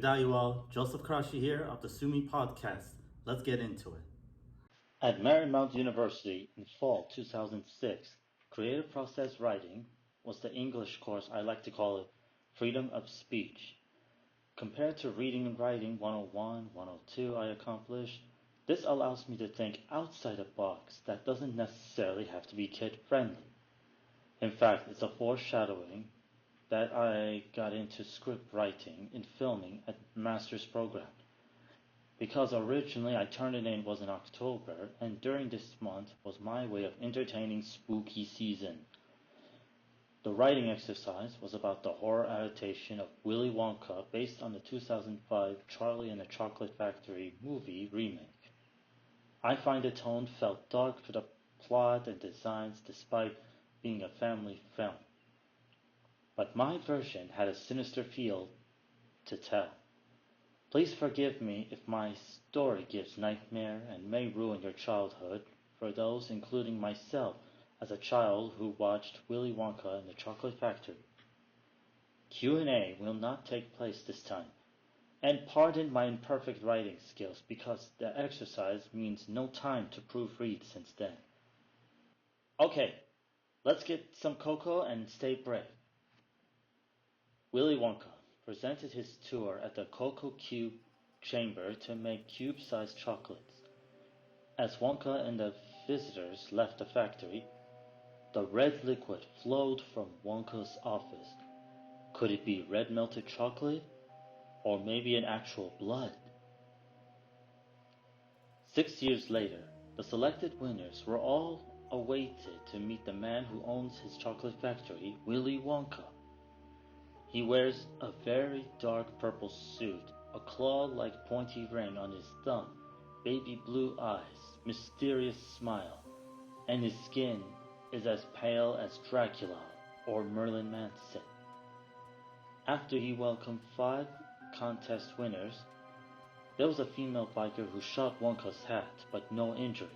Good day, you all. Joseph Karashi here of the Sumi Podcast. Let's get into it. At Marymount University in fall 2006, creative process writing was the English course I like to call it freedom of speech. Compared to reading and writing 101, 102 I accomplished, this allows me to think outside a box that doesn't necessarily have to be kid-friendly. In fact, it's a foreshadowing that I got into script writing and filming at master's program. Because originally I turned it in was in October, and during this month was my way of entertaining spooky season. The writing exercise was about the horror adaptation of Willy Wonka based on the 2005 Charlie and the Chocolate Factory movie remake. I find the tone felt dark for the plot and designs despite being a family film. But my version had a sinister feel to tell. Please forgive me if my story gives nightmare and may ruin your childhood for those, including myself, as a child who watched Willy Wonka and the Chocolate Factory. Q&A will not take place this time, and pardon my imperfect writing skills because the exercise means no time to proofread since then. Okay, let's get some cocoa and stay brave. Willy Wonka presented his tour at the Cocoa Cube chamber to make cube-sized chocolates. As Wonka and the visitors left the factory, the red liquid flowed from Wonka's office. Could it be red melted chocolate? Or maybe an actual blood? 6 years later, the selected winners were all awaited to meet the man who owns his chocolate factory, Willy Wonka. He wears a very dark purple suit, a claw-like pointy ring on his thumb, baby blue eyes, mysterious smile, and his skin is as pale as Dracula or Merlin Manson. After he welcomed 5 contest winners, there was a female biker who shot Wonka's hat, but no injury.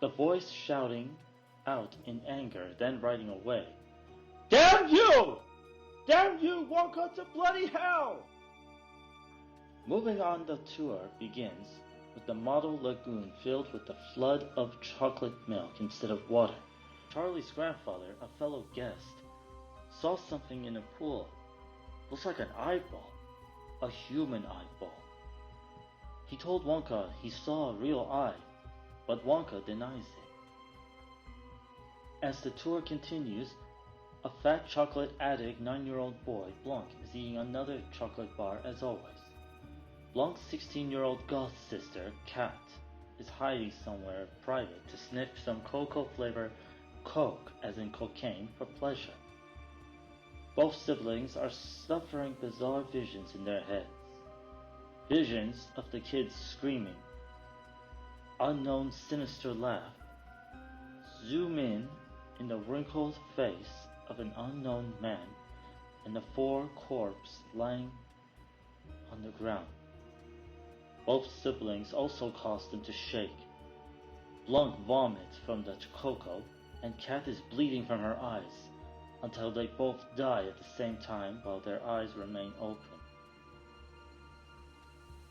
The voice shouting out in anger, then riding away, "Damn you! Damn you, Wonka, to bloody hell!" Moving on, the tour begins with the model lagoon filled with the flood of chocolate milk instead of water. Charlie's grandfather, a fellow guest, saw something in the pool. Looks like an eyeball, a human eyeball. He told Wonka he saw a real eye, but Wonka denies it. As the tour continues, a fat chocolate addict 9-year-old boy, Blanc, is eating another chocolate bar as always. Blanc's 16-year-old goth sister, Kat, is hiding somewhere private to sniff some cocoa-flavored coke, as in cocaine, for pleasure. Both siblings are suffering bizarre visions in their heads. Visions of the kids screaming, unknown sinister laugh. Zoom in the wrinkled face of an unknown man and the 4 corpses lying on the ground. Both siblings also cause them to shake. Blanc vomits from the cocoa, and Kat is bleeding from her eyes until they both die at the same time while their eyes remain open.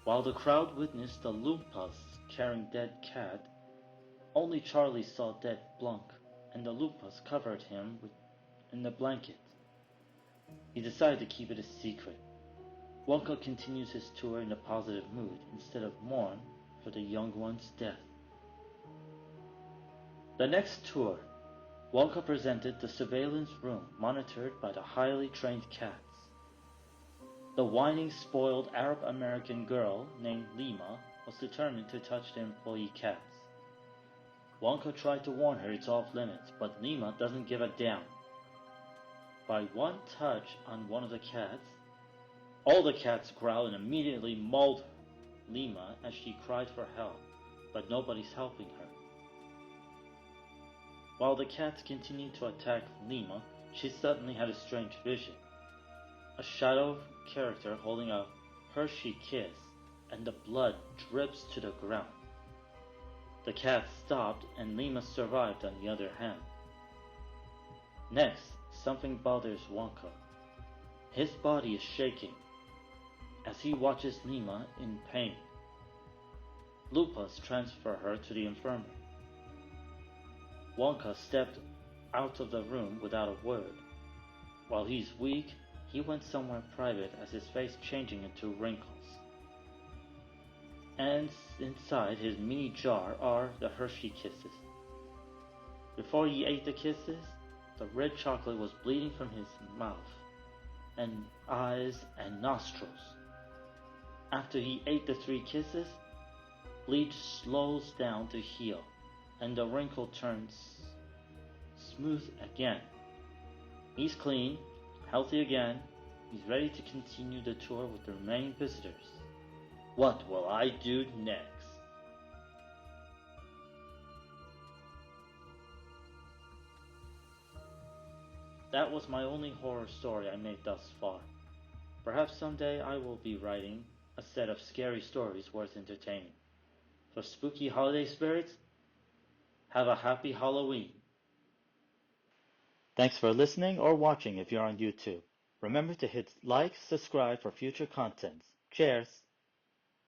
While the crowd witnessed the Loompas carrying dead Kat, only Charlie saw dead Blanc, and the Loompas covered him in the blanket. He decided to keep it a secret. Wonka continues his tour in a positive mood instead of mourn for the young one's death. The next tour, Wonka presented the surveillance room monitored by the highly trained cats. The whining, spoiled Arab-American girl named Lima was determined to touch the employee cats. Wonka tried to warn her it's off limits, but Lima doesn't give a damn. By one touch on one of the cats, all the cats growled and immediately mauled Lima as she cried for help, but nobody's helping her. While the cats continued to attack Lima, she suddenly had a strange vision. A shadow character holding a Hershey kiss, and the blood drips to the ground. The cat stopped and Lima survived on the other hand. Next, something bothers Wonka. His body is shaking. as he watches Nima in pain. Lupus transfers her to the infirmary. Wonka stepped out of the room without a word. While he's weak, he went somewhere private as his face changing into wrinkles. And inside his mini jar are the Hershey Kisses. Before he ate the kisses, the red chocolate was bleeding from his mouth and eyes and nostrils. After he ate the 3 kisses, bleed slows down to heal, and the wrinkle turns smooth again. He's clean, healthy again. He's ready to continue the tour with the remaining visitors. What will I do next? That was my only horror story I made thus far. Perhaps someday I will be writing a set of scary stories worth entertaining. For spooky holiday spirits, have a happy Halloween. Thanks for listening or watching if you're on YouTube. Remember to hit like, subscribe for future contents. Cheers!